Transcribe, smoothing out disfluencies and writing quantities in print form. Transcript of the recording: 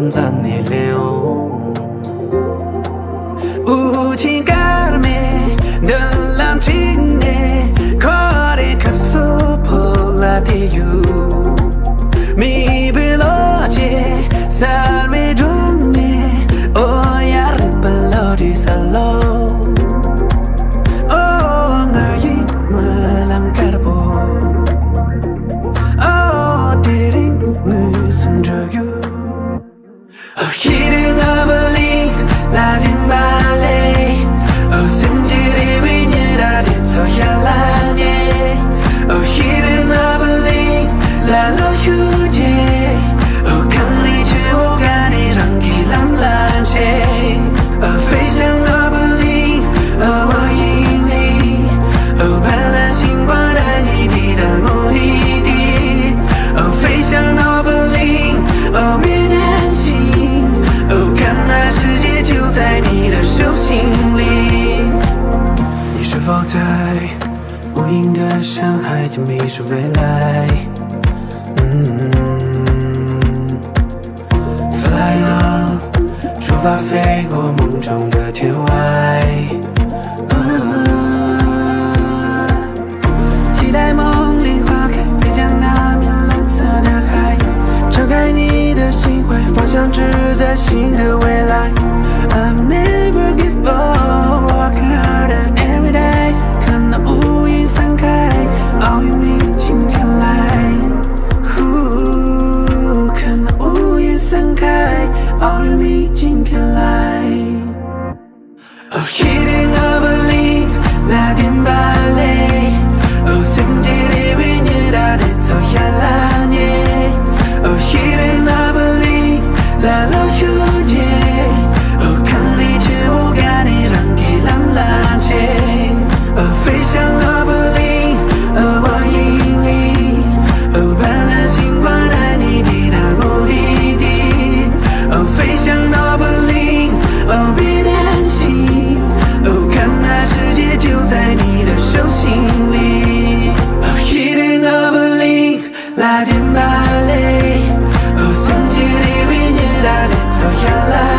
梦在你流。无情感美的浪景内，可得可诉破了地狱。米不落街，三位中面，哦呀，日不落地沙落。哦，我一么啷个不？哦，地灵我送着you。哦，一定那不灵，拉丁巴雷。哦，心底里为你打的草呀拉捏。哦，一定那不灵，拉落雨节。哦，看你去我看你让给蓝蓝切。哦，飞向那不灵，哦我引力。哦，斑斓星光带你抵达目的地。哦，飞向那不灵，哦别担心。哦，看那世界就在你的手心里。你是否在无垠的深海间迷失未来？Fly on， 出发飞过梦中的天外。期待梦里花开，飞向那片蓝色的海，敞开你的心怀，方向只在新的未来。I'll never give up, working hard and every day， 看那乌云散开，奥运比今天来。看那乌云散开，奥运比今天来。哦，一定那不灵，拉丁芭蕾。哦，心底里为你打的草呀拉捏。哦，一定那不灵，拉落雨节。哦，看你去我看你让给蓝蓝切。哦，飞向那不灵，哦我引力。哦，斑斓星光带你抵达目的地。哦，飞向那不灵，哦别担心。哦，看那世界就在你的手心里。哦，一定那不灵，拉丁芭蕾。哦，心底里为你打的草呀拉。